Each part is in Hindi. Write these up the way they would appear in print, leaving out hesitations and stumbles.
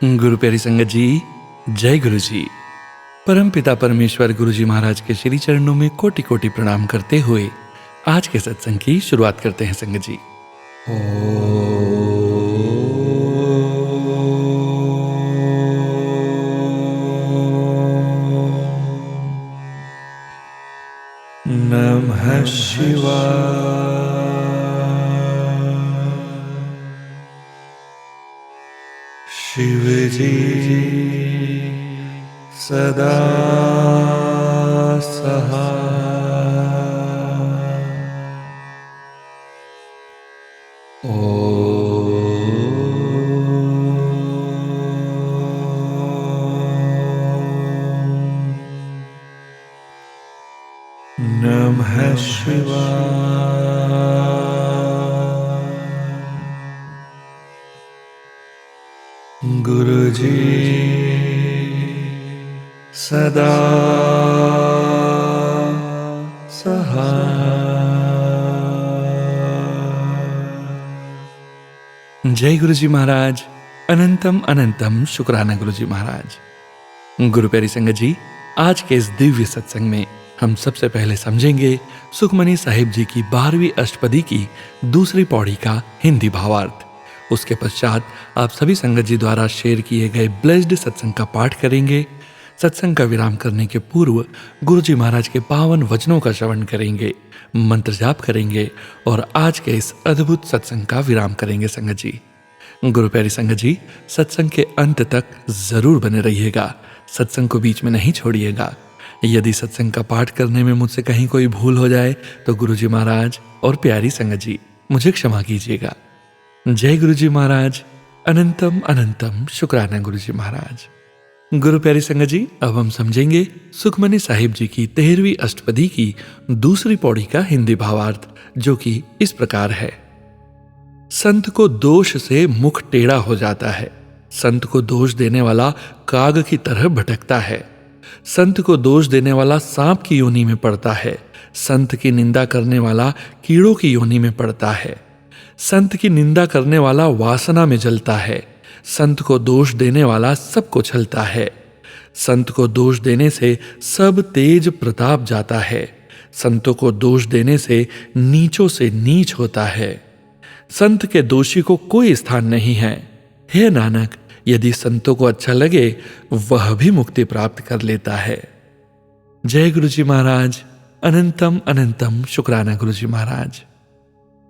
गुरु प्यारी संगत जी, जय गुरु जी। परम पिता परमेश्वर गुरु जी महाराज के श्री चरणों में कोटि कोटि प्रणाम करते हुए आज के सत्संग की शुरुआत करते हैं संगत जी। नमः शिवाय। शिव जी सदा सहाय। नमः शिवाय। गुरु जी सदा सहाय। जय गुरु जी महाराज। अनंतम अनंतम शुक्राना गुरु जी महाराज। गुरु प्यारी संगत जी, आज के इस दिव्य सत्संग में हम सबसे पहले समझेंगे सुखमनी साहिब जी की 12वीं अष्टपदी की दूसरी पौड़ी का हिंदी भावार्थ। उसके पश्चात आप सभी संगत जी द्वारा शेयर किए गए ब्लेस्ड सत्संग का पाठ करेंगे। सत्संग का विराम करने के पूर्व गुरु जी महाराज के पावन वचनों का श्रवण करेंगे, मंत्र जाप करेंगे और आज के इस अद्भुत सत्संग का विराम करेंगे संगत जी। गुरु प्यारी संगत जी, सत्संग के अंत तक जरूर बने रहिएगा, सत्संग को बीच में नहीं छोड़िएगा। यदि सत्संग का पाठ करने में मुझसे कहीं कोई भूल हो जाए तो गुरु जी महाराज और प्यारी संगत जी मुझे क्षमा कीजिएगा। जय गुरु जी महाराज। अनंतम अनंतम शुक्राना गुरु जी महाराज। गुरु प्यारी संगत जी, अब हम समझेंगे सुखमनी साहिब जी की 13वीं अष्टपदी की दूसरी पौड़ी का हिंदी भावार्थ, जो कि इस प्रकार है। संत को दोष से मुख टेढ़ा हो जाता है, संत को दोष देने वाला काग की तरह भटकता है, संत को दोष देने वाला सांप की योनि में पड़ता है, संत की निंदा करने वाला कीड़ों की योनि में पड़ता है, संत की निंदा करने वाला वासना में जलता है, संत को दोष देने वाला सबको छलता है, संत को दोष देने से सब तेज प्रताप जाता है, संतों को दोष देने से नीचों से नीच होता है, संत के दोषी को कोई स्थान नहीं है। हे नानक, यदि संतों को अच्छा लगे वह भी मुक्ति प्राप्त कर लेता है। जय गुरु जी महाराज। अनंतम अनंतम शुक्राना गुरु जी महाराज।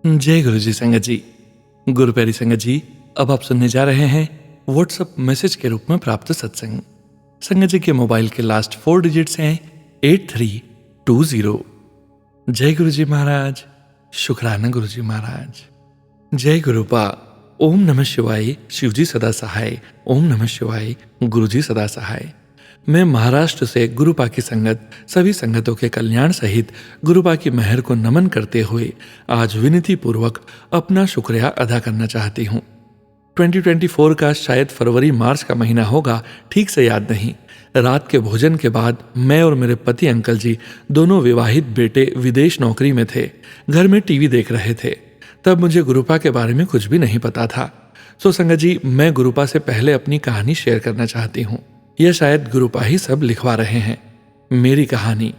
जय गुरु जी संगत जी। गुरु प्यारी संगत जी, अब आप सुनने जा रहे हैं व्हाट्सएप मैसेज के रूप में प्राप्त सत्संग। संगत जी के मोबाइल के लास्ट 4 डिजिट्स हैं 8320। जय गुरु जी महाराज। शुक्राना गुरु जी महाराज। जय गुरुपा। ओम नमः शिवाय। शिवजी सदा सहाय। ओम नमः शिवाय। गुरुजी सदा सहाय। मैं महाराष्ट्र से गुरुपा की संगत, सभी संगतों के कल्याण सहित गुरुपा की मेहर को नमन करते हुए आज विनती पूर्वक अपना शुक्रिया अदा करना चाहती हूँ। 2024 का शायद फरवरी मार्च का महीना होगा, ठीक से याद नहीं। रात के भोजन के बाद मैं और मेरे पति अंकल जी, दोनों विवाहित बेटे, विदेश नौकरी में थे। घर में टीवी देख रहे थे। तब मुझे गुरुपा के बारे में कुछ भी नहीं पता था। सो संगत जी, मैं गुरुपा से पहले अपनी कहानी शेयर करना चाहती हूँ। यह शायद गुरुपा ही सब लिखवा रहे हैं। मेरी कहानी।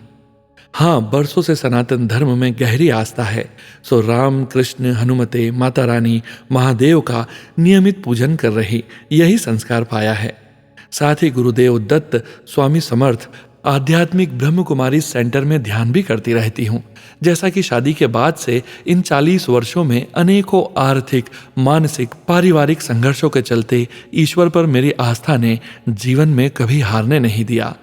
हाँ, बरसों से सनातन धर्म में गहरी आस्था है। सो राम, कृष्ण, हनुमते, माता रानी, महादेव का नियमित पूजन कर रही, यही संस्कार पाया है। साथ ही गुरुदेव दत्त, स्वामी समर्थ, आध्यात्मिक ब्रह्म कुमारी सेंटर में ध्यान भी करती रहती हूँ। जैसा कि शादी के बाद से इन 40 वर्षों में अनेकों आर्थिक, मानसिक, पारिवारिक संघर्षों के चलते ईश्वर पर मेरी आस्था ने जीवन में कभी हारने नहीं दिया।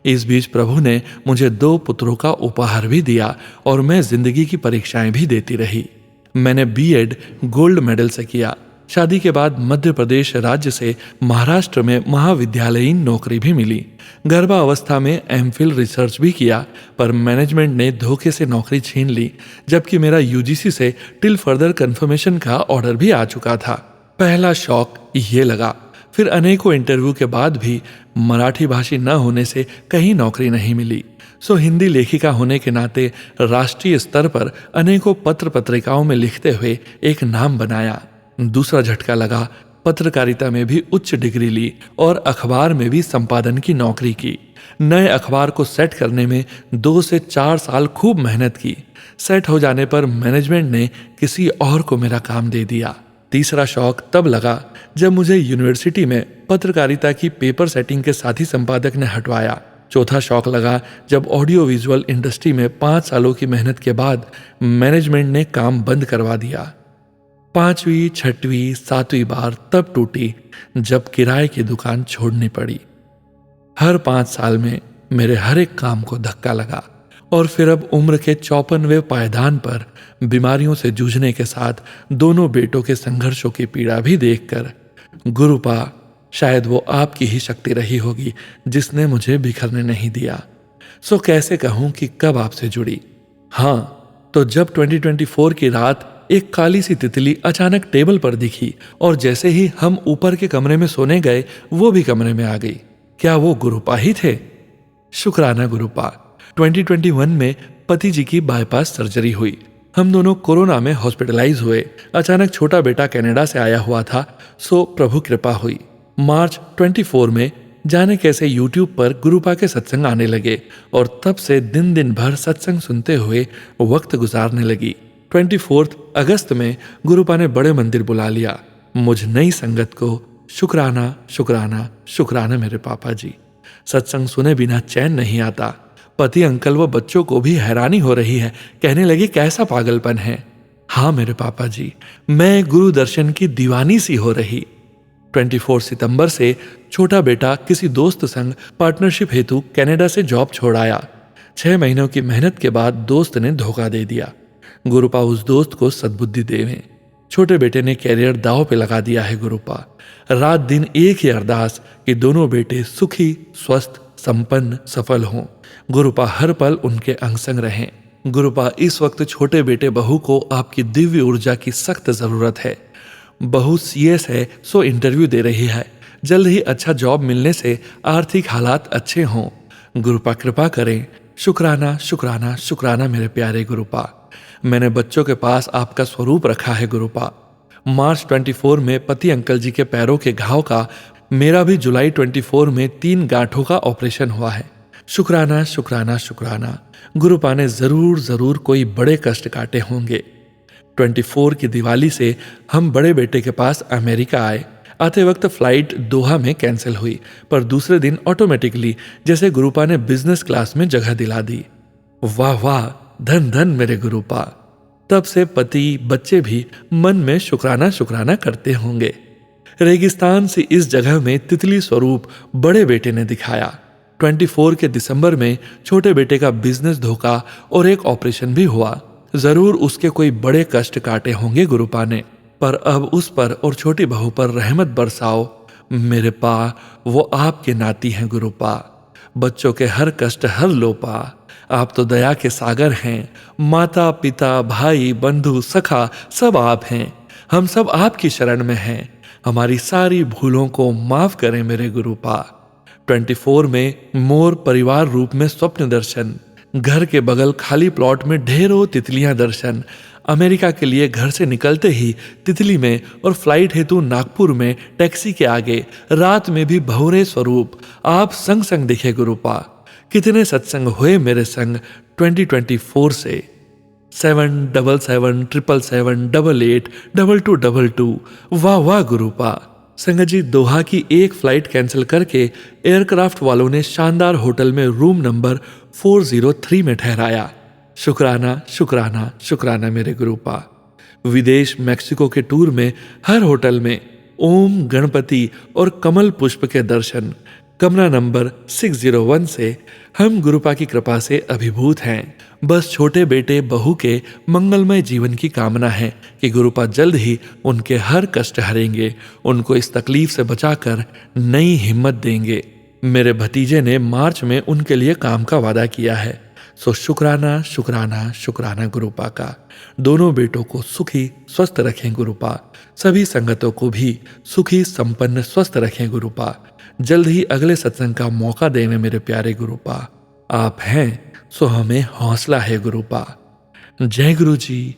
इस बीच प्रभु ने मुझे 2 पुत्रों का उपहार भी दिया और मैं जिंदगी की परीक्षाएं भी देती रही। मैंने बीएड गोल्ड मेडल से किया। शादी के बाद मध्य प्रदेश राज्य से महाराष्ट्र में महाविद्यालयीन नौकरी भी मिली। गर्भावस्था में एमफिल रिसर्च भी किया, पर मैनेजमेंट ने धोखे से नौकरी छीन ली, जबकि मेरा यूजीसी से टिल फर्दर कंफर्मेशन का ऑर्डर भी आ चुका था। पहला शौक ये लगा। फिर अनेकों इंटरव्यू के बाद भी मराठी भाषी न होने से कहीं नौकरी नहीं मिली। सो हिंदी लेखिका होने के नाते राष्ट्रीय स्तर पर अनेकों पत्र पत्रिकाओं में लिखते हुए एक नाम बनाया। दूसरा झटका लगा पत्रकारिता में भी उच्च डिग्री ली और अखबार में भी संपादन की नौकरी की। नए अखबार को सेट करने में 2 से 4 साल खूब मेहनत की। सेट हो जाने पर मैनेजमेंट ने किसी और को मेरा काम दे दिया। तीसरा शौक तब लगा जब मुझे यूनिवर्सिटी में पत्रकारिता की पेपर सेटिंग के साथी संपादक ने हटवाया। चौथा शौक लगा जब ऑडियो विजुअल इंडस्ट्री में 5 सालों की मेहनत के बाद मैनेजमेंट ने काम बंद करवा दिया। 5वीं, 6वीं, 7वीं बार तब टूटी जब किराए की दुकान छोड़नी पड़ी। हर 5 साल में मेरे हर एक काम को धक्का लगा और फिर अब उम्र के 54वें पायदान पर बीमारियों से जूझने के साथ दोनों बेटों के संघर्षों की पीड़ा भी देखकर गुरुपा, शायद वो आपकी ही शक्ति रही होगी जिसने मुझे बिखरने नहीं दिया। सो कैसे कहूं कि कब आपसे जुड़ी। हाँ, तो जब 2024 की रात एक काली सी तितली अचानक टेबल पर दिखी और जैसे ही हम ऊपर के कमरे में सोने गए वो भी कमरे में आ गई। क्या वो गुरुपा ही थे? शुक्राना गुरुपा। 2021 में पति जी की बाईपास सर्जरी हुई। हम दोनों कोरोना में हॉस्पिटलाइज हुए। अचानक छोटा बेटा कनाडा से आया हुआ था, सो प्रभु कृपा हुई। मार्च 24 में जाने कैसे यूट्यूब पर गुरुपा के सत्संग आने लगे और तब से दिन दिन भर सत्संग सुनते हुए वक्त गुजारने लगी। 24 अगस्त में गुरुपा ने बड़े मंदिर बुला लिया। मुझ नई संगत को शुक्राना शुक्राना शुक्राना मेरे पापा जी। सत्संग सुने बिना चैन नहीं आता। पति, अंकल व बच्चों को भी हैरानी हो रही है। कहने लगी कैसा पागलपन है। हाँ मेरे पापा जी, मैं गुरु दर्शन की दीवानी सी हो रही। 24 सितंबर से छोटा बेटा किसी दोस्त संग पार्टनरशिप हेतु कनाडा से जॉब छोड़ आया। 6 महीनों की मेहनत के बाद दोस्त ने धोखा दे दिया। गुरुपा उस दोस्त को सद्बुद्धि देवें। छोटे बेटे ने कैरियर दांव पे लगा दिया है। गुरुपा, रात दिन एक ही अरदास कि दोनों बेटे सुखी, स्वस्थ, संपन्न, सफल हों। गुरुपा हर पल उनके अंग संग रहें। गुरुपा, इस वक्त छोटे बेटे बहू को आपकी दिव्य ऊर्जा की सख्त जरूरत है। बहू CS है, सो इंटरव्यू दे रही है। जल्द ही अच्छा जॉब मिलने से आर्थिक हालात अच्छे हों। गुरुपा कृपा करें। शुक्राना शुक्राना शुक्राना मेरे प्यारे गुरुपा। मैंने बच्चों के पास आपका स्वरूप रखा है गुरुपा। मार्च 24 में पति अंकल जी के पैरों के घाव का, मेरा भी जुलाई 24 में 3 गांठों का ऑपरेशन हुआ है। शुक्राना शुक्राना शुक्राना। गुरुपा ने जरूर जरूर कोई बड़े कष्ट काटे होंगे। 24 की दिवाली से हम बड़े बेटे के पास अमेरिका आए। आते वक्त फ्लाइट दोहा में कैंसिल हुई, पर दूसरे दिन ऑटोमेटिकली जैसे गुरुपा ने बिजनेस क्लास में जगह दिला दी। वाह वाह, धन धन मेरे गुरुपा। तब से पति, बच्चे भी मन में शुक्राना शुक्राना करते होंगे। रेगिस्तान से इस जगह में तितली स्वरूप बड़े बेटे ने दिखाया। 24 के दिसंबर में छोटे बेटे का बिजनेस धोखा और एक ऑपरेशन भी हुआ। जरूर उसके कोई बड़े कष्ट काटे होंगे गुरुपा ने, पर अब उस पर और छोटी बहू पर रहमत बरसाओ मेरे पा। वो आपके नाती हैं गुरुपा। बच्चों के हर कष्ट हर लो पा। आप तो दया के सागर हैं। माता, पिता, भाई, बंधु, सखा सब आप हैं। हम सब आपकी शरण में हैं। हमारी सारी भूलों को माफ करें मेरे गुरुपा। 24 में मोर परिवार रूप में स्वप्न दर्शन। घर के बगल खाली प्लॉट में ढेरों तितलियां दर्शन। अमेरिका के लिए घर से निकलते ही तितली में और फ्लाइट हेतु नागपुर में टैक्सी के आगे रात में भी भंवरे स्वरूप आप संग संग दिखे गुरुपा। कितने सत्संग हुए मेरे संग 2024 से। 7777788882222। वाह वाह गुरुपा। संगत जी, दोहा की एक फ्लाइट कैंसिल करके एयरक्राफ्ट वालों ने शानदार होटल में रूम नंबर 403 में ठहराया। शुक्राना शुक्राना शुक्राना मेरे गुरुपा। विदेश मैक्सिको के टूर में हर होटल में ओम, गणपति और कमल पुष्प के दर्शन। कमरा नंबर 601 से हम गुरुपा की कृपा से अभिभूत हैं। बस छोटे बेटे बहू के मंगलमय जीवन की कामना है कि गुरुपा जल्द ही उनके हर कष्ट हरेंगे, उनको इस तकलीफ से बचाकर नई हिम्मत देंगे। मेरे भतीजे ने मार्च में उनके लिए काम का वादा किया है। सो शुक्राना शुक्राना शुक्राना गुरुपा का। दोनों बेटों को सुखी स्वस्थ रखें गुरुपा। सभी संगतों को भी सुखी संपन्न स्वस्थ रखें गुरुपा। जल्द ही अगले सत्संग का मौका देने मेरे प्यारे गुरुपा। आप हैं सो हमें हौसला है गुरुपा। जय गुरु जी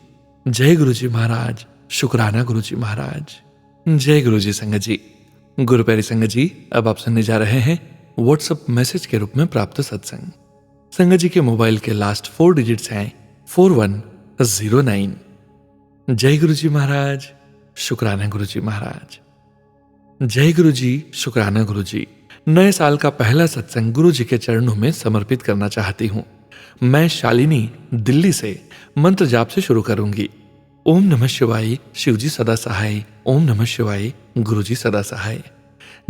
महाराज। शुक्राना गुरु जी महाराज। जय गुरु जी संगत जी। गुरु प्यारी संगत जी, अब आप सुनने जा रहे हैं व्हाट्सएप मैसेज के रूप में प्राप्त सत्संग। संगत जी के मोबाइल के लास्ट 4 डिजिट्स हैं 4109। जय गुरु जी महाराज, शुक्राना गुरु जी महाराज। जय गुरु जी, शुक्राना गुरु जी। नए साल का पहला सत्संग गुरु जी के चरणों में समर्पित करना चाहती हूँ। मैं शालिनी, दिल्ली से मंत्र जाप से शुरू करूंगी। ओम नमः शिवाय, शिव जी सदा सहाय। ओम नमः शिवाय, गुरु जी सदा सहाय।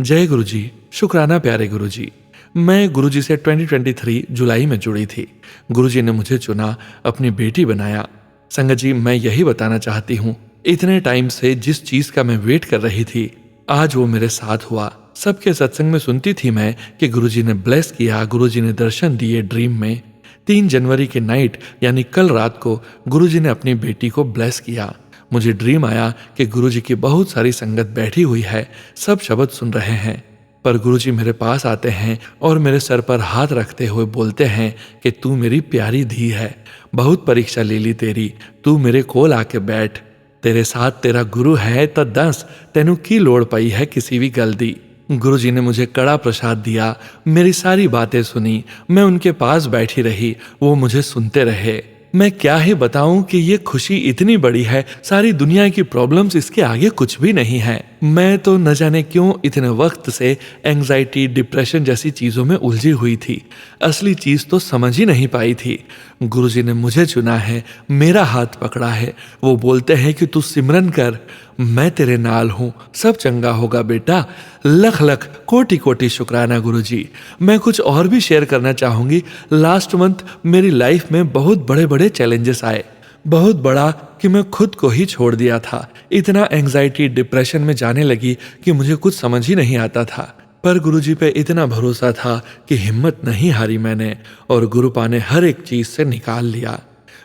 जय गुरु जी, शुक्राना प्यारे गुरु जी। मैं गुरु जी से 2023 जुलाई में जुड़ी थी। गुरु जी ने मुझे चुना, अपनी बेटी बनाया। संगत जी, मैं यही बताना चाहती हूँ, इतने टाइम से जिस चीज का मैं वेट कर रही थी, आज वो मेरे साथ हुआ। सबके सत्संग में सुनती थी मैं कि गुरु जी ने ब्लेस किया, गुरु जी ने दर्शन दिए ड्रीम में। 3 जनवरी के नाइट यानी कल रात को गुरु जी ने अपनी बेटी को ब्लेस किया। मुझे ड्रीम आया कि गुरु जी की बहुत सारी संगत बैठी हुई है, सब शब्द सुन रहे हैं, पर गुरु जी मेरे पास आते हैं और मेरे सर पर हाथ रखते हुए बोलते हैं कि तू मेरी प्यारी धी है, बहुत परीक्षा ले ली तेरी, तू मेरे कोल आके बैठ, तेरे साथ तेरा गुरु है तो दस, तेनू की लोड़ पई है किसी भी गल दी। गुरु जी ने मुझे कड़ा प्रसाद दिया, मेरी सारी बातें सुनी, मैं उनके पास बैठी रही, वो मुझे सुनते रहे। मैं क्या ही बताऊं कि ये खुशी इतनी बड़ी है, सारी दुनिया की प्रॉब्लम्स इसके आगे कुछ भी नहीं है। मैं तो न जाने क्यों इतने वक्त से एंग्जाइटी, डिप्रेशन जैसी चीजों में उलझी हुई थी, असली चीज तो समझ ही नहीं पाई थी। गुरु जी ने मुझे चुना है, मेरा हाथ पकड़ा है, वो बोलते हैं कि तू सिमरन कर, मैं तेरे नाल हूं, सब चंगा होगा बेटा। लख लख कोटि कोटि शुक्राना गुरु जी। मैं कुछ और भी शेयर करना चाहूंगी। लास्ट मंथ मेरी लाइफ में बहुत बड़े बड़े चैलेंजेस आए, बहुत बड़ा कि मैं खुद को ही छोड़ दिया था। इतना एंग्जाइटी, डिप्रेशन में जाने लगी कि मुझे कुछ समझ ही नहीं आता था, पर गुरु जी पे इतना भरोसा था कि हिम्मत नहीं हारी मैंने, और गुरुपा ने हर एक चीज से निकाल लिया।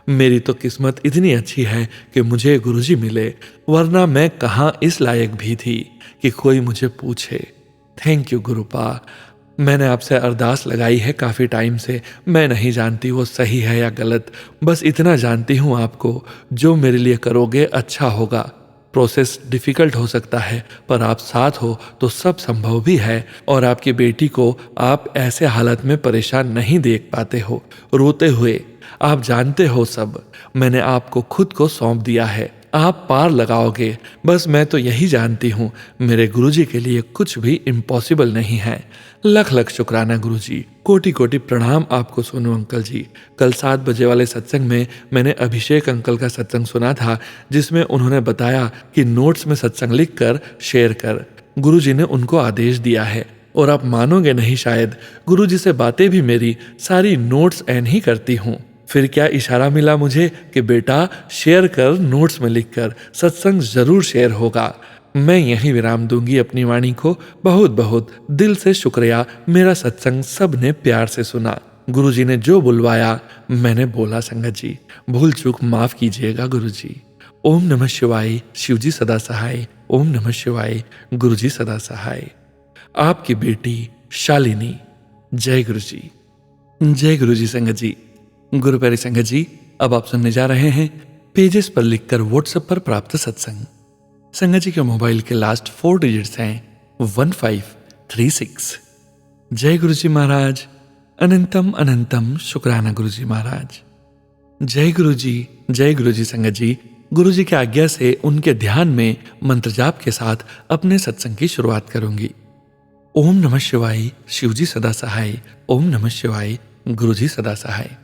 मेरी तो किस्मत इतनी अच्छी है कि मुझे गुरुजी मिले, वरना मैं कहाँ इस लायक भी थी कि कोई मुझे पूछे। Thank you गुरुपा। मैंने आपसे अरदास लगाई है काफ़ी टाइम से, मैं नहीं जानती वो सही है या गलत, बस इतना जानती हूँ आपको, जो मेरे लिए करोगे अच्छा होगा। प्रोसेस डिफ़िकल्ट हो सकता है, पर आप साथ हो तो सब संभव भी है। और आपकी बेटी को आप ऐसे हालत में परेशान नहीं देख पाते हो, रोते हुए। आप जानते हो सब, मैंने आपको खुद को सौंप दिया है, आप पार लगाओगे। बस मैं तो यही जानती हूँ, मेरे गुरुजी के लिए कुछ भी इम्पॉसिबल नहीं है। लख लख शुक्राना गुरुजी, कोटि कोटि प्रणाम आपको सोनू अंकल जी। कल 7 बजे वाले सत्संग में मैंने अभिषेक अंकल का सत्संग सुना था, जिसमें उन्होंने बताया कि नोट्स में सत्संग लिख कर शेयर कर। गुरुजी ने उनको आदेश दिया है, और आप मानोगे नहीं शायद, गुरुजी से बातें भी मेरी सारी नोट्स एन ही करती हूँ। फिर क्या इशारा मिला मुझे कि बेटा शेयर कर, नोट्स में लिखकर, सत्संग जरूर शेयर होगा। मैं यहीं विराम दूंगी अपनी वाणी को। बहुत बहुत दिल से शुक्रिया, मेरा सत्संग सब ने प्यार से सुना। गुरुजी ने जो बुलवाया मैंने बोला। संगत जी, भूल चूक माफ कीजिएगा गुरुजी। ओम नमः शिवाय, शिवजी सदा सहाय। ओम नमः शिवाय, गुरुजी सदा सहाय। आपकी बेटी शालिनी। जय गुरुजी। जय गुरुजी। संगत जी, गुरु प्यारी संगत जी, अब आप सुनने जा रहे हैं पेजेस पर लिखकर व्हाट्सएप पर प्राप्त सत्संग। संगत जी के मोबाइल के लास्ट 4 डिजिट्स हैं 1536। जय गुरु जी महाराज, अनंतम अनंतम शुक्राना गुरु जी महाराज। जय गुरु जी। जय गुरु जी। संगत जी, गुरु जी की आज्ञा से उनके ध्यान में मंत्र जाप के साथ अपने सत्संग की शुरुआत करूंगी। ओम नमः शिवाय, शिवजी सदा सहाय। ओम नमः शिवाय, गुरु जी सदा सहाय।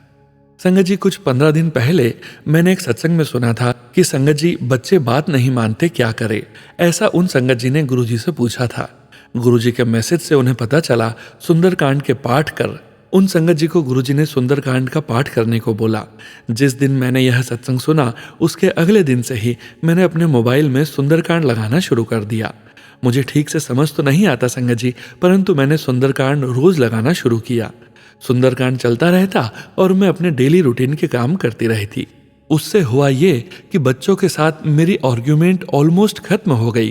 संगत जी, कुछ 15 दिन पहले मैंने एक सत्संग में सुना था कि संगत जी, बच्चे बात नहीं मानते क्या करे। ऐसा उन संगत जी ने गुरुजी से पूछा था। गुरुजी के मैसेज से उन्हें पता चला सुंदरकांड के पाठ कर। उन संगत जी को गुरुजी ने सुंदरकांड का पाठ करने को बोला। जिस दिन मैंने यह सत्संग सुना, उसके अगले दिन से ही मैंने अपने मोबाइल में सुंदरकांड लगाना शुरू कर दिया। मुझे ठीक से समझ तो नहीं आता संगत जी, परंतु मैंने सुंदरकांड रोज लगाना शुरू किया। सुंदरकांड चलता रहता और मैं अपने डेली रूटीन के काम करती रही थी। उससे हुआ ये कि बच्चों के साथ मेरी आर्ग्यूमेंट ऑलमोस्ट खत्म हो गई।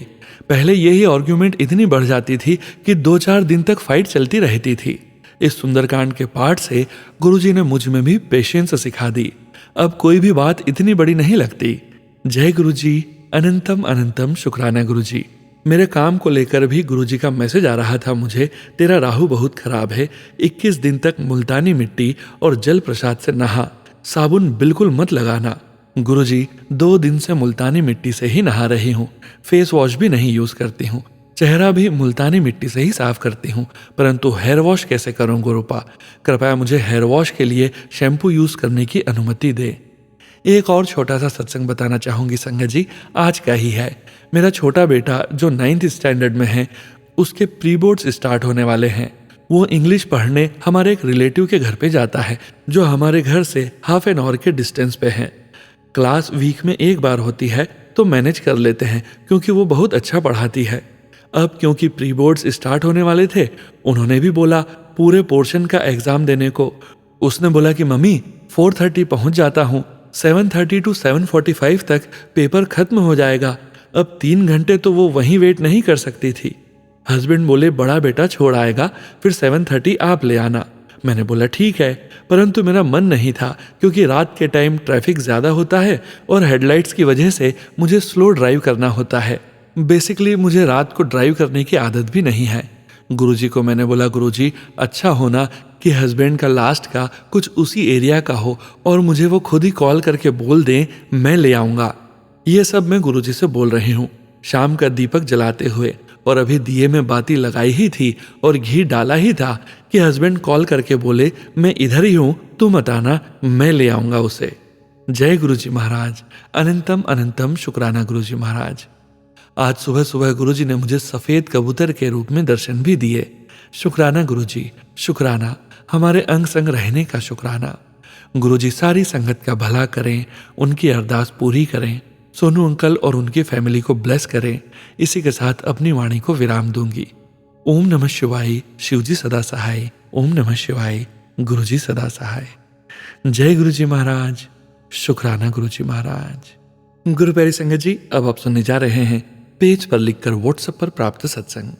पहले यही आर्ग्यूमेंट इतनी बढ़ जाती थी कि 2-4 दिन तक फाइट चलती रहती थी। इस सुंदरकांड के पाठ से गुरुजी ने मुझ में भी पेशेंस सिखा दी। अब कोई भी बात इतनी बड़ी नहीं लगती। जय गुरुजी। अनंतम अनंतम शुक्राना गुरुजी। मेरे काम को लेकर भी गुरुजी का मैसेज आ रहा था मुझे, तेरा राहु बहुत खराब है, 21 दिन तक मुल्तानी मिट्टी और जल प्रसाद से नहा, साबुन बिल्कुल मत लगाना। गुरुजी 2 दिन से मुल्तानी मिट्टी से ही नहा रही हूँ, फेस वॉश भी नहीं यूज करती हूँ, चेहरा भी मुल्तानी मिट्टी से ही साफ करती हूँ, परंतु हेयर वॉश कैसे करूँ गुरुपा? कृपया मुझे हेयर वॉश के लिए शैम्पू यूज करने की अनुमति दे। एक और छोटा सा सत्संग बताना चाहूंगी संगत जी, आज का ही है। मेरा छोटा बेटा जो 9th स्टैंडर्ड में है, उसके प्री बोर्ड्स स्टार्ट होने वाले हैं। वो इंग्लिश पढ़ने हमारे एक रिलेटिव के घर पे जाता है, जो हमारे घर से ½ एन आवर के डिस्टेंस पे है। क्लास वीक में एक बार होती है तो मैनेज कर लेते हैं, क्योंकि वो बहुत अच्छा पढ़ाती है। अब क्योंकि प्री बोर्ड्स स्टार्ट होने वाले थे, उन्होंने भी बोला पूरे पोर्शन का एग्जाम देने को। उसने बोला कि मम्मी 4:30 पहुंच जाता हूँ, 7:30 to 7:45 तक पेपर खत्म हो जाएगा। अब 3 घंटे तो वो वहीं वेट नहीं कर सकती थी। हस्बैंड बोले बड़ा बेटा छोड़ आएगा, फिर 7:30 आप ले आना। मैंने बोला ठीक है, परंतु मेरा मन नहीं था, क्योंकि रात के टाइम ट्रैफिक ज़्यादा होता है और हेडलाइट्स की वजह से मुझे स्लो ड्राइव करना होता है। बेसिकली मुझे रात को ड्राइव करने की आदत भी नहीं है। गुरुजी को मैंने बोला गुरुजी अच्छा होना कि हस्बैंड का लास्ट का कुछ उसी एरिया का हो और मुझे वो खुद ही कॉल करके बोल दें, मैं ले आऊँगा। ये सब मैं गुरुजी से बोल रही हूँ शाम का दीपक जलाते हुए, और अभी दिए में बाती लगाई ही थी और घी डाला ही था कि हस्बैंड कॉल करके बोले मैं इधर ही हूँ, तू मत आना, मैं ले आऊँगा उसे। जय गुरुजी महाराज, अनंतम अनंतम शुक्राना गुरुजी महाराज। आज सुबह सुबह गुरुजी ने मुझे सफ़ेद कबूतर के रूप में दर्शन भी दिए। शुक्राना गुरुजी, शुक्राना, हमारे अंग संग रहने का शुक्राना। गुरुजी सारी संगत का भला करें, उनकी अरदास पूरी करें, सोनू अंकल और उनकी फैमिली को ब्लेस करें। इसी के साथ अपनी वाणी को विराम दूंगी। ओम नमः शिवाय, शिवजी सदा सहाय। ओम नमः शिवाय, गुरुजी सदा सहाय। जय गुरुजी महाराज, शुक्राना गुरुजी महाराज। गुरु प्यारी संगत जी, अब आप सुनने जा रहे हैं पेज पर लिखकर व्हाट्सएप पर प्राप्त सत्संग।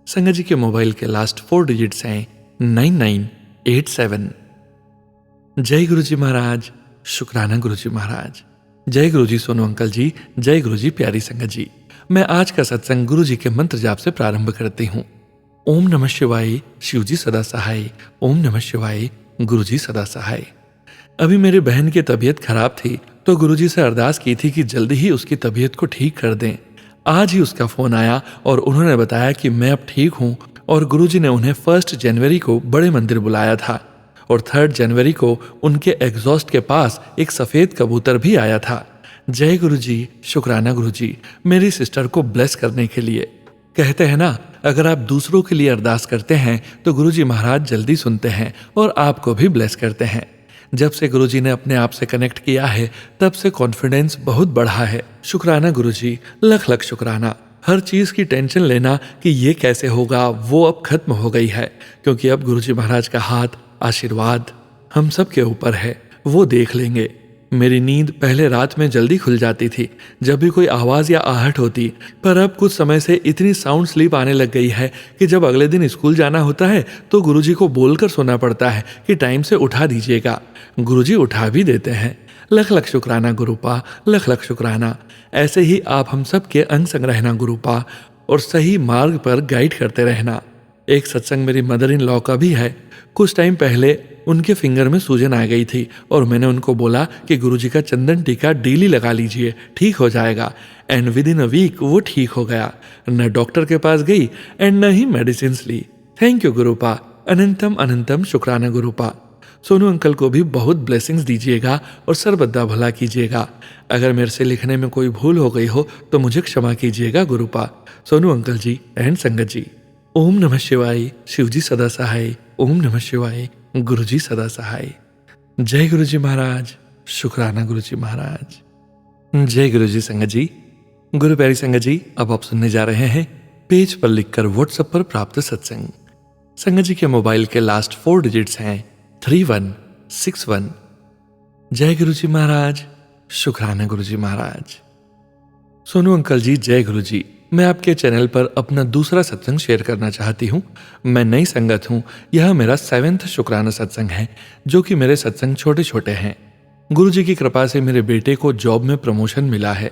संगत जी के मोबाइल के लास्ट 4 डिजिट्स हैं 9987। जय गुरुजी महाराज, शुक्राना गुरुजी महाराज। जय गुरुजी सोनू अंकल जी, जय गुरुजी प्यारी संगत जी। मैं आज का सत्संग गुरुजी के मंत्र जाप से प्रारंभ करती हूँ। ओम नमः शिवाय, शिवजी सदा सहाय। ओम नमः शिवाय, गुरुजी सदा सहाय। अभी मेरी बहन की तबीयत खराब थी तो गुरुजी से अरदास की थी कि जल्दी ही उसकी तबीयत को ठीक कर दें। आज ही उसका फोन आया और उन्होंने बताया कि मैं अब ठीक हूँ, और गुरुजी ने उन्हें 1 जनवरी को बड़े मंदिर बुलाया था और 3 जनवरी को उनके एग्जॉस्ट के पास एक सफ़ेद कबूतर भी आया था। जय गुरुजी, शुक्राना गुरुजी, मेरी सिस्टर को ब्लेस करने के लिए। कहते हैं ना, अगर आप दूसरों के लिए अरदास करते हैं तो गुरुजी महाराज जल्दी सुनते हैं और आपको भी ब्लेस करते हैं। जब से गुरुजी ने अपने आप से कनेक्ट किया है तब से कॉन्फिडेंस बहुत बढ़ा है। शुक्राना गुरुजी, लख लख शुक्राना। हर चीज़ की टेंशन लेना कि ये कैसे होगा वो अब खत्म हो गई है, क्योंकि अब गुरुजी महाराज का हाथ, आशीर्वाद हम सब के ऊपर है, वो देख लेंगे। मेरी नींद पहले रात में जल्दी खुल जाती थी जब भी कोई आवाज़ या आहट होती, पर अब कुछ समय से इतनी साउंड स्लीप आने लग गई है कि जब अगले दिन स्कूल जाना होता है तो गुरुजी को बोलकर सोना पड़ता है कि टाइम से उठा दीजिएगा। गुरुजी उठा भी देते हैं। लख लख शुक्राना गुरुपा, लख लख शुक्राना। ऐसे ही आप हम सब के अंग संग रहना गुरुपा, और सही मार्ग पर गाइड करते रहना। एक सत्संग मेरी मदर इन लॉ का भी है। कुछ टाइम पहले उनके फिंगर में सूजन आ गई थी और मैंने उनको बोला कि गुरुजी का चंदन टीका डेली लगा लीजिए, ठीक हो जाएगा। And within a week वो ठीक हो गया। न डॉक्टर के पास गई एंड न ही मेडिसिन ली। थैंक यू गुरुपा, अनंतम अनंतम शुक्राना गुरुपा। सोनू अंकल को भी बहुत ब्लेसिंग्स दीजिएगा और सर्वदा भला कीजिएगा। अगर मेरे से लिखने में कोई भूल हो गई हो तो मुझे क्षमा कीजिएगा गुरुपा। सोनू अंकल जी एंड संगत जी। ओम नमः शिवाय, शिवजी सदा सहाय। ओम नमः शिवाय, गुरुजी सदा सहाय। जय गुरुजी महाराज, शुक्राना गुरुजी महाराज। जय गुरुजी संगत जी। गुरु प्यारी संगत जी, अब आप सुनने जा रहे हैं पेज पर लिखकर व्हाट्सएप पर प्राप्त सत्संग। संगत जी के मोबाइल के लास्ट 4 डिजिट्स हैं 3161। जय गुरुजी महाराज, शुक्राना गुरुजी महाराज। सोनू अंकल जी, जय गुरुजी। मैं आपके चैनल पर अपना दूसरा सत्संग शेयर करना चाहती हूँ। मैं नई संगत हूँ। यह मेरा 7वां शुक्राना सत्संग है, जो कि मेरे सत्संग छोटे छोटे हैं। गुरुजी की कृपा से मेरे बेटे को जॉब में प्रमोशन मिला है।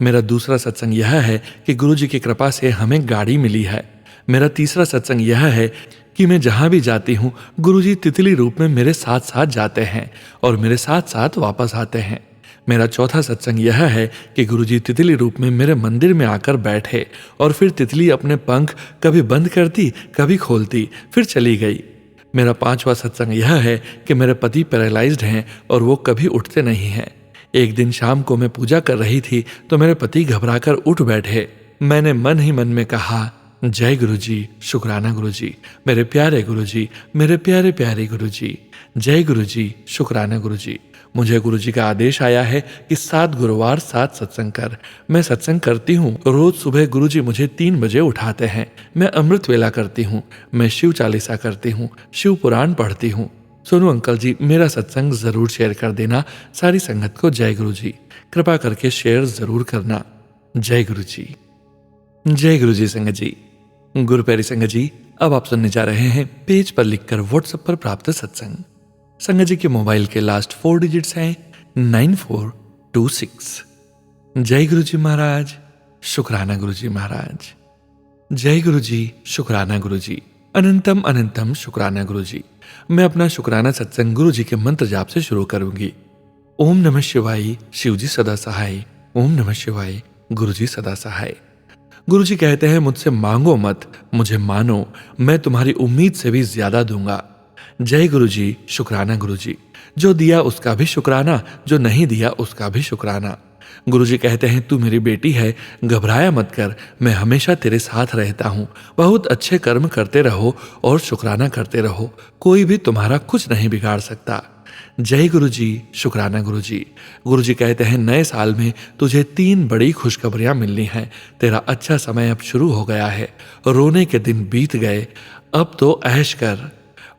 मेरा दूसरा सत्संग यह है कि गुरु जी की कृपा से हमें गाड़ी मिली है। मेरा तीसरा सत्संग यह है कि मैं जहां भी जाती हूँ गुरु जी तितली रूप में मेरे साथ साथ जाते हैं और मेरे साथ साथ वापस आते हैं। मेरा चौथा सत्संग यह है कि गुरुजी तितली रूप में मेरे मंदिर में आकर बैठे और फिर तितली अपने पंख कभी बंद करती, कभी खोलती, फिर चली गई। मेरा पांचवा सत्संग यह है कि मेरे पति पैरालाइज्ड हैं और वो कभी उठते नहीं हैं। एक दिन शाम को मैं पूजा कर रही थी तो मेरे पति घबराकर उठ बैठे। मैंने मन ही मन में कहा, जय गुरुजी, शुक्राना गुरुजी, मेरे प्यारे गुरुजी, मेरे प्यारे प्यारे गुरुजी, जय गुरुजी, शुक्राना गुरुजी। मुझे गुरुजी का आदेश आया है कि 7 गुरुवार 7 सत्संग कर। मैं सत्संग करती हूँ। रोज सुबह गुरुजी मुझे 3 बजे उठाते हैं। मैं अमृत वेला करती हूँ। मैं शिव चालीसा करती हूँ, शिव पुराण पढ़ती हूँ। सोनू अंकल जी, मेरा सत्संग जरूर शेयर कर देना। सारी संगत को जय गुरुजी। कृपा करके शेयर जरूर करना। जय गुरुजी। जय गुरुजी संगत जी। गुरु प्यारी संगत जी, अब आप सुनने जा रहे हैं पेज पर लिखकर व्हाट्सएप पर प्राप्त सत्संग। संगत जी के मोबाइल के लास्ट 4 डिजिट्स हैं 9426। जय गुरुजी महाराज, शुक्राना गुरुजी महाराज। जय गुरुजी, शुक्राना गुरुजी, अनंतम अनंतम शुक्राना गुरुजी। मैं अपना शुक्राना सत्संग गुरुजी के मंत्र जाप से शुरू करूंगी। ओम नमः शिवाय, शिवजी सदा सहाय। ओम नमः शिवाय, गुरुजी सदा सहाय। गुरुजी कहते हैं, मुझसे मांगो मत, मुझे मानो, मैं तुम्हारी उम्मीद से भी ज्यादा दूंगा। जय गुरुजी, शुक्राना गुरुजी। जो दिया उसका भी शुक्राना, जो नहीं दिया उसका भी शुक्राना। गुरुजी कहते हैं, तू मेरी बेटी है, घबराया मत कर, मैं हमेशा तेरे साथ रहता हूँ। बहुत अच्छे कर्म करते रहो और शुक्राना करते रहो, कोई भी तुम्हारा कुछ नहीं बिगाड़ सकता। जय गुरुजी, शुक्राना गुरुजी। गुरुजी कहते हैं, नए साल में तुझे 3 बड़ी खुशखबरियां मिलनी हैं। तेरा अच्छा समय अब शुरू हो गया है। रोने के दिन बीत गए, अब तो ऐश कर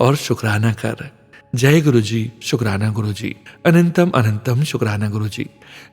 और शुक्राना कर। जय गुरुजी, शुक्राना गुरुजी, अनंतम अनंतम शुक्राना गुरुजी।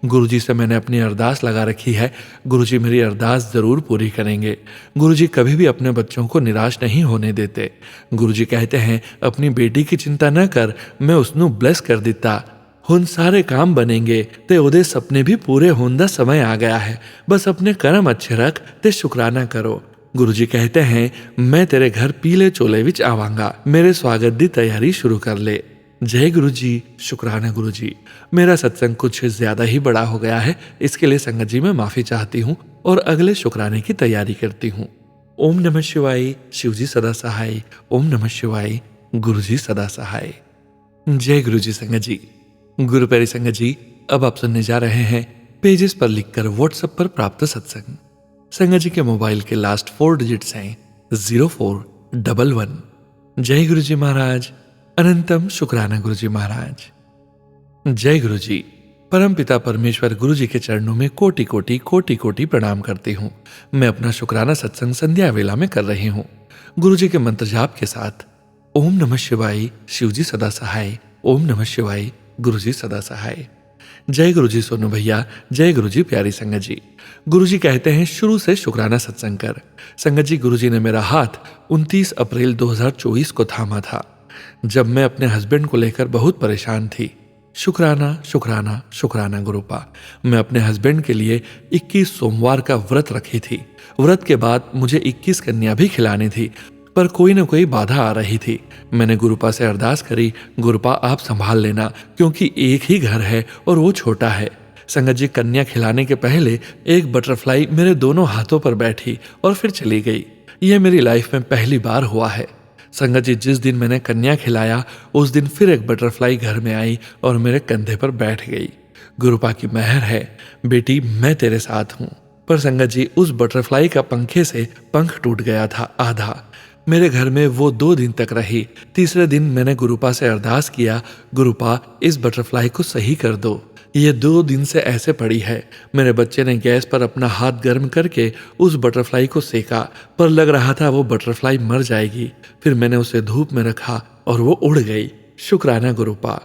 गुरुजी से मैंने अपनी अरदास लगा रखी है। गुरुजी मेरी अरदास जरूर पूरी करेंगे। गुरुजी कभी भी अपने बच्चों को निराश नहीं होने देते। गुरुजी कहते हैं, अपनी बेटी की चिंता न कर, मैं उसनु ब्लेस कर दिता। हुन सारे काम बनेंगे ते ओदे सपने भी पूरे होने दा समय आ गया है। बस अपने कर्म अच्छे रख ते शुक्राना करो। गुरुजी कहते हैं, मैं तेरे घर पीले चोले विच आवांगा, मेरे स्वागत दी तैयारी शुरू कर ले। जय गुरुजी, शुक्राना गुरुजी। मेरा सत्संग कुछ ज्यादा ही बड़ा हो गया है, इसके लिए संगत जी मैं माफी चाहती हूँ और अगले शुक्राने की तैयारी करती हूँ। ओम नमः शिवाय, शिवजी सदा सहाय। ओम नमः शिवाय, गुरुजी सदा सहाय। जय गुरुजी संगत जी। गुरु प्यारी संगत जी, अब आप सुनने जा रहे हैं पेजेस पर लिखकर व्हाट्सएप पर प्राप्त सत्संग। संगत जी के मोबाइल के लास्ट 4 डिजिट्स हैं 0411। जय गुरुजी महाराज, अनंतम शुक्राना गुरुजी महाराज। जय गुरुजी। परम पिता परमेश्वर गुरुजी के चरणों में कोटि कोटि कोटि कोटि प्रणाम करती हूँ। मैं अपना शुक्राना सत्संग संध्या वेला में कर रही हूँ गुरुजी के मंत्र जाप के साथ। ओम नमः शिवाय, शिवजी सदा सहाय। ओम नमः शिवाय, गुरुजी सदा सहाय। जय गुरुजी सोनू भैया। जय गुरुजी प्यारी संगत जी। गुरुजी कहते हैं, शुरू से शुक्राना सत्संग कर। संगत जी, गुरुजी ने मेरा हाथ 29 अप्रैल 2024 को थामा था, जब मैं अपने हस्बैंड को लेकर बहुत परेशान थी। शुक्राना शुक्राना शुक्राना गुरुपा। मैं अपने हस्बैंड के लिए 21 सोमवार का व्रत रखी थी। व्रत के बाद मुझे 21 कन्या भी खिलानी थी, पर कोई न कोई बाधा आ रही थी। मैंने गुरुपा से अरदास करी, गुरुपा आप संभाल लेना, क्योंकि एक ही घर है और वो छोटा है। संगत जी, कन्या खिलाने के पहले एक बटरफ्लाई मेरे दोनों हाथों पर बैठी और फिर चली गई। यह मेरी लाइफ में पहली बार हुआ है। संगत जी, जिस दिन मैंने कन्या खिलाया उस दिन फिर एक बटरफ्लाई घर में आई और मेरे कंधे पर बैठ गई। गुरुपा की मेहर है, बेटी मैं तेरे साथ हूँ। पर संगत जी, उस बटरफ्लाई का पंखे से पंख टूट गया था आधा। मेरे घर में वो 2 दिन तक रही। तीसरे दिन मैंने गुरुपा से अरदास किया, गुरुपा इस बटरफ्लाई को सही कर दो, ये 2 दिन से ऐसे पड़ी है। मेरे बच्चे ने गैस पर अपना हाथ गर्म करके उस बटरफ्लाई को सेका, पर लग रहा था वो बटरफ्लाई मर जाएगी। फिर मैंने उसे धूप में रखा और वो उड़ गई। शुक्राना गुरुपा।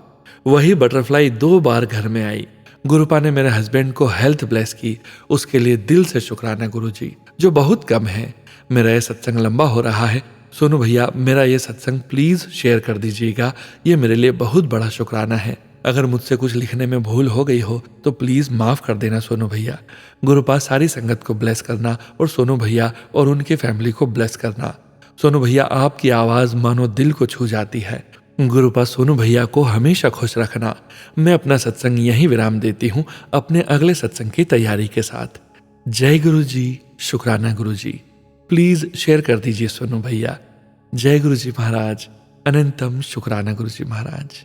वही बटरफ्लाई 2 बार घर में आई। गुरुपा ने मेरे हस्बैंड को हेल्थ ब्लेस की, उसके लिए दिल से शुक्राना गुरुजी, जो बहुत कम है। मेरा यह सत्संग लंबा हो रहा है। सोनू भैया, मेरा ये सत्संग प्लीज शेयर कर दीजिएगा, ये मेरे लिए बहुत बड़ा शुक्राना है। अगर मुझसे कुछ लिखने में भूल हो गई हो तो प्लीज माफ कर देना सोनू भैया। गुरुपा सारी संगत को ब्लेस करना और सोनू भैया और उनकी फैमिली को ब्लेस करना। सोनू भैया आपकी आवाज मानो दिल को छू जाती है। गुरुपा सोनू भैया को हमेशा खुश रखना। मैं अपना सत्संग यहीं विराम देती हूँ अपने अगले सत्संग की तैयारी के साथ। जय गुरु जी, शुक्राना गुरु जी। प्लीज शेयर कर दीजिए सोनू भैया। जय गुरु जी महाराज, अनंतम शुक्राना गुरु जी महाराज।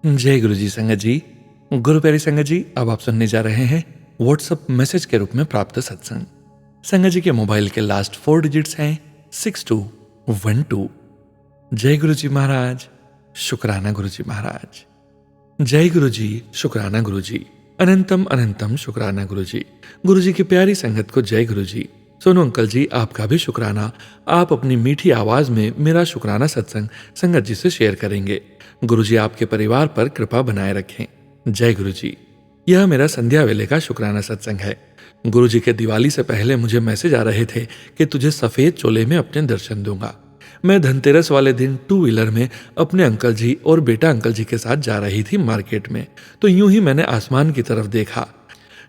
जय गुरु जी संगत जी। गुरु प्यारी संगत जी, अब आप सुनने जा रहे हैं व्हाट्सएप मैसेज के रूप में प्राप्त सत्संग। संगत जी के मोबाइल के लास्ट 4 डिजिट्स हैं 6212। जय गुरु जी महाराज, शुक्राना गुरु जी महाराज। जय गुरु जी, शुक्राना गुरु जी, अनंतम अनंतम शुक्राना गुरु जी। गुरु जी की प्यारी संगत को जय गुरु जी। सोनू अंकल जी, आपका भी शुक्राना। आप अपनी मीठी आवाज में मेरा शुक्राना सत्संग संगत जी से शेयर करेंगे। गुरु जी आपके परिवार पर कृपा बनाए रखें। जय गुरु जी। यह मेरा संध्या वेले का शुक्राना सत्संग है। गुरु जी के दिवाली से पहले मुझे मैसेज आ रहे थे कि तुझे सफेद चोले में अपने दर्शन दूंगा। मैं धनतेरस वाले दिन 2 व्हीलर में अपने अंकल जी और बेटा अंकल जी के साथ जा रही थी मार्केट में, तो यूं ही मैंने आसमान की तरफ देखा।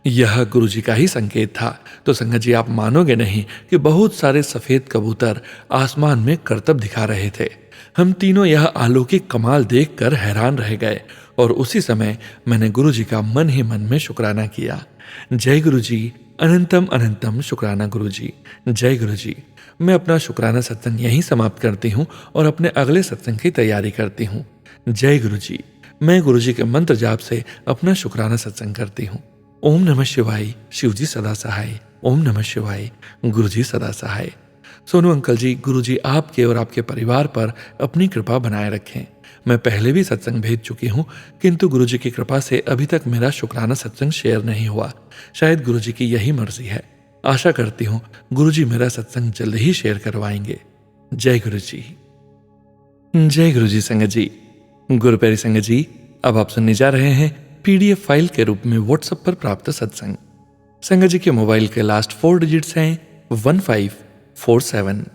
यह गुरु जी का ही संकेत था। तो संगत जी, आप मानोगे नहीं कि बहुत सारे सफेद कबूतर आसमान में करतब दिखा रहे थे। हम तीनों यह अलौकिक कमाल देखकर हैरान रह गए और उसी समय मैंने गुरु जी का मन ही मन में शुक्राना किया। जय गुरु जी, अनंतम अनंतम शुक्राना गुरु जी। जय गुरु जी। मैं अपना शुक्राना सत्संग यहीं समाप्त करती हूँ और अपने अगले सत्संग की तैयारी करती हूँ। जय गुरु जी। मैं गुरु जी के मंत्र जाप से अपना शुक्राना सत्संग करती हूँ। ओम नमः शिवाय, शिवजी सदा सहाय। ओम नमः शिवाय, गुरुजी सदा सहाय। सोनू अंकल जी, गुरुजी आपके और आपके परिवार पर अपनी कृपा बनाए रखें। मैं पहले भी सत्संग भेज चुकी हूँ, किंतु गुरुजी की कृपा से अभी तक मेरा शुक्राना सत्संग शेयर नहीं हुआ। शायद गुरुजी की यही मर्जी है। आशा करती हूँ गुरुजी मेरा सत्संग जल्द ही शेयर करवाएंगे। जय गुरु जी। जय गुरु जी संगत जी। गुरु प्यारी संगत जी, अब आप सुनने जा रहे हैं पीडीएफ फाइल के रूप में व्हाट्सएप पर प्राप्त सत्संग। संगत जी के मोबाइल के लास्ट 4 डिजिट्स हैं 1547।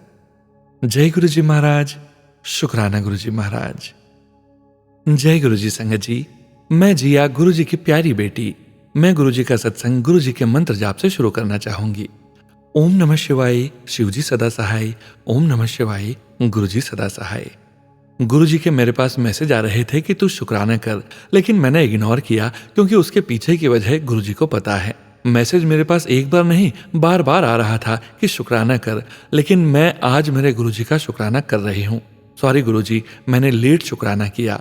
जय गुरु जी महाराज, शुक्राना गुरु जी महाराज। जय गुरु जी संगत जी। मैं जिया, गुरु जी की प्यारी बेटी। मैं गुरु जी का सत्संग गुरु जी के मंत्र जाप से शुरू करना चाहूंगी। ओम नमः शिवाय, शिवजी सदा सहाय। ओम नमः शिवाय, गुरु जी सदा सहाय। गुरु जी के मेरे पास मैसेज आ रहे थे कि तू शुक्राना कर, लेकिन मैंने इग्नोर किया क्योंकि उसके पीछे की वजह गुरु जी को पता है। मैसेज मेरे पास एक बार नहीं बार बार आ रहा था कि शुक्राना कर, लेकिन मैं आज मेरे गुरु जी का शुक्राना कर रही हूँ। सॉरी गुरु जी, मैंने लेट शुक्राना किया।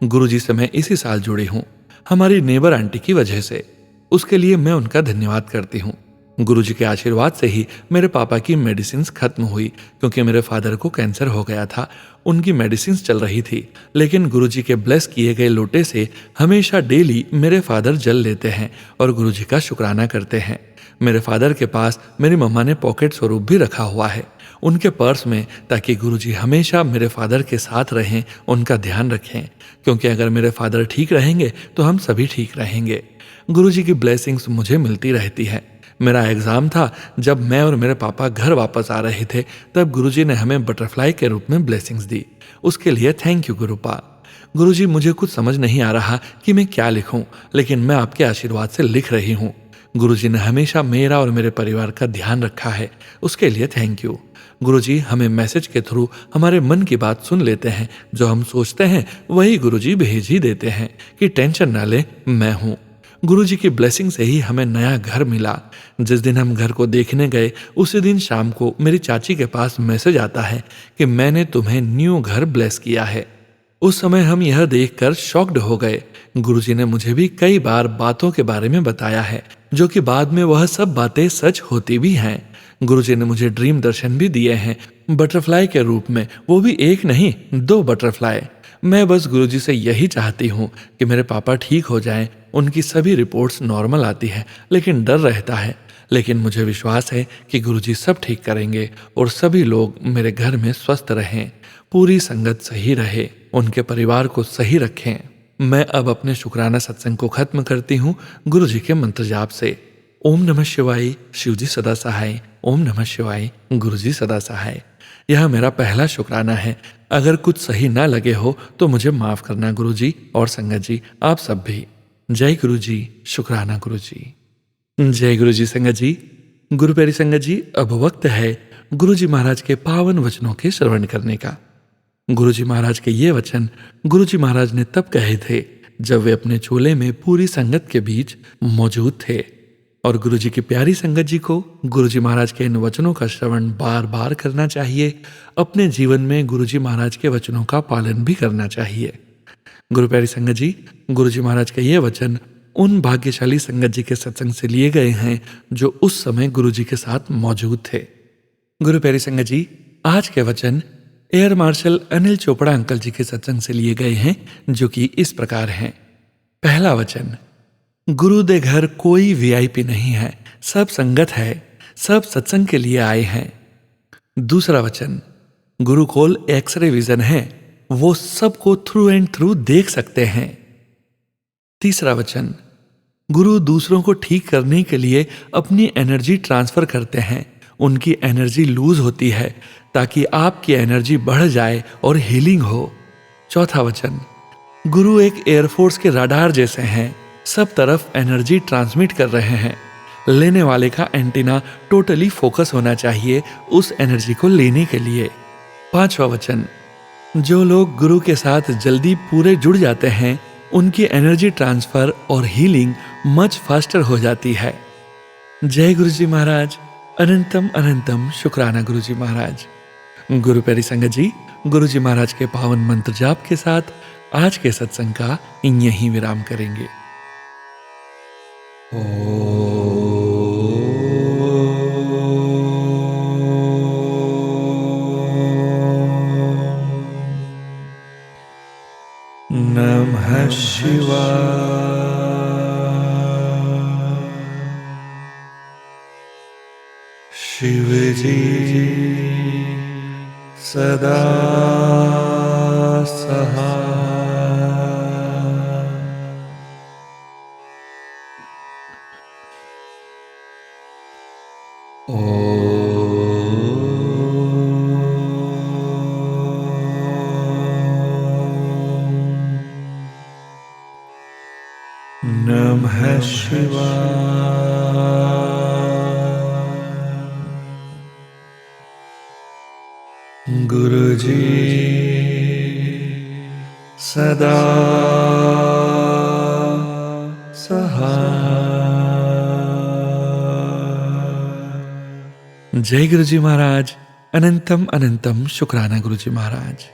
गुरु जी से मैं इसी साल जुड़ी हूँ, हमारी नेबर आंटी की वजह से। उसके लिए मैं उनका धन्यवाद करती हूँ। गुरु जी के आशीर्वाद से ही मेरे पापा की मेडिसिन खत्म हुई, क्योंकि मेरे फादर को कैंसर हो गया था। उनकी मेडिसिन चल रही थी, लेकिन गुरु जी के ब्लेस किए गए लोटे से हमेशा डेली मेरे फादर जल लेते हैं और गुरु जी का शुक्राना करते हैं। मेरे फादर के पास मेरी मम्मा ने पॉकेट स्वरूप भी रखा हुआ है उनके पर्स में, ताकि गुरु जी हमेशा मेरे फादर के साथ रहें, उनका ध्यान रखें, क्योंकि अगर मेरे फादर ठीक रहेंगे तो हम सभी ठीक रहेंगे। गुरु जी की ब्लेसिंग्स मुझे मिलती रहती है। मेरा एग्जाम था, जब मैं और मेरे पापा घर वापस आ रहे थे, तब गुरुजी ने हमें बटरफ्लाई के रूप में ब्लेसिंग्स दी। उसके लिए थैंक यू गुरुपा। गुरुजी, मुझे कुछ समझ नहीं आ रहा कि मैं क्या लिखूं, लेकिन मैं आपके आशीर्वाद से लिख रही हूँ। गुरुजी ने हमेशा मेरा और मेरे परिवार का ध्यान रखा है, उसके लिए थैंक यू। गुरुजी हमें मैसेज के थ्रू हमारे मन की बात सुन लेते हैं। जो हम सोचते हैं वही गुरुजी भेज ही देते हैं कि टेंशन ना ले, मैं हूँ। गुरु जी की ब्लेसिंग से ही हमें नया घर मिला। जिस दिन हम घर को देखने गए, उसी दिन शाम को मेरी चाची के पास मैसेज आता है कि मैंने तुम्हें न्यू घर ब्लेस किया है। उस समय हम यह देखकर शॉक्ड हो गए। गुरु जी ने मुझे भी कई बार बातों के बारे में बताया है, जो कि बाद में वह सब बातें सच होती भी हैं। गुरु जी ने मुझे ड्रीम दर्शन भी दिए हैं, बटरफ्लाई के रूप में, वो भी एक नहीं 2 बटरफ्लाई। मैं बस गुरुजी से यही चाहती हूँ कि मेरे पापा ठीक हो जाएं। उनकी सभी रिपोर्ट्स नॉर्मल आती है, लेकिन डर रहता है। लेकिन मुझे विश्वास है कि गुरुजी सब ठीक करेंगे और सभी लोग मेरे घर में स्वस्थ रहें, पूरी संगत सही रहे, उनके परिवार को सही रखें। मैं अब अपने शुक्राना सत्संग को खत्म करती हूँ गुरुजी के मंत्र जाप से। ओम नमः शिवाय, शिवजी सदा सहाय। ओम नमः शिवाय, गुरुजी सदा सहाय। यह मेरा पहला शुक्राना है। अगर कुछ सही ना लगे हो तो मुझे माफ करना गुरुजी और संगत जी, आप सब भी। जय गुरुजी, शुक्राना गुरुजी। जय गुरुजी संगत जी। गुरु प्यारी संगत जी, अब वक्त है गुरुजी महाराज के पावन वचनों के श्रवण करने का। गुरुजी महाराज के ये वचन गुरुजी महाराज ने तब कहे थे जब वे अपने चोले में पूरी संगत के बीच मौजूद थे, और गुरुजी की प्यारी संगत जी को गुरुजी महाराज के इन वचनों का श्रवण बार बार करना चाहिए। अपने जीवन में गुरुजी महाराज के वचनों का पालन भी करना चाहिए। गुरु प्यारी संगत जी, गुरुजी महाराज के ये वचन उन भाग्यशाली संगत जी के सत्संग से लिए गए हैं जो उस समय गुरुजी के साथ मौजूद थे। गुरु प्यारी संगत जी, आज के वचन air marshal Anil Chopra uncle ji के सत्संग से लिए गए हैं, जो कि इस प्रकार हैं। पहला वचन, गुरु दे घर कोई वीआईपी नहीं है, सब संगत है, सब सत्संग के लिए आए हैं। दूसरा वचन, गुरुकुल एक्सरे विजन है, वो सबको थ्रू एंड थ्रू देख सकते हैं। तीसरा वचन, गुरु दूसरों को ठीक करने के लिए अपनी एनर्जी ट्रांसफर करते हैं, उनकी एनर्जी लूज होती है ताकि आपकी एनर्जी बढ़ जाए और हीलिंग हो। चौथा वचन, गुरु एक एयरफोर्स के राडार जैसे हैं, सब तरफ एनर्जी ट्रांसमिट कर रहे हैं। लेने वाले का एंटीना टोटली फोकस होना चाहिए उस एनर्जी को लेने के लिए। पांचवा वचन, जो लोग गुरु के साथ जल्दी पूरे जुड़ जाते हैं उनकी एनर्जी ट्रांसफर और हीलिंग मच फास्टर हो जाती है। जय गुरुजी महाराज, अनंतम अनंतम शुक्राना गुरुजी महाराज। गुरु प्यारी संगत जी, गुरुजी महाराज के पावन मंत्र जाप के साथ आज के सत्संग का यहीं विराम करेंगे। नमः शिवाय। शिव जी सदा सहाय। नमः शिवाय। गुरुजी सदा सहाय। जय गुरुजी महाराज, अनंतम अनंतम शुक्राना गुरुजी महाराज।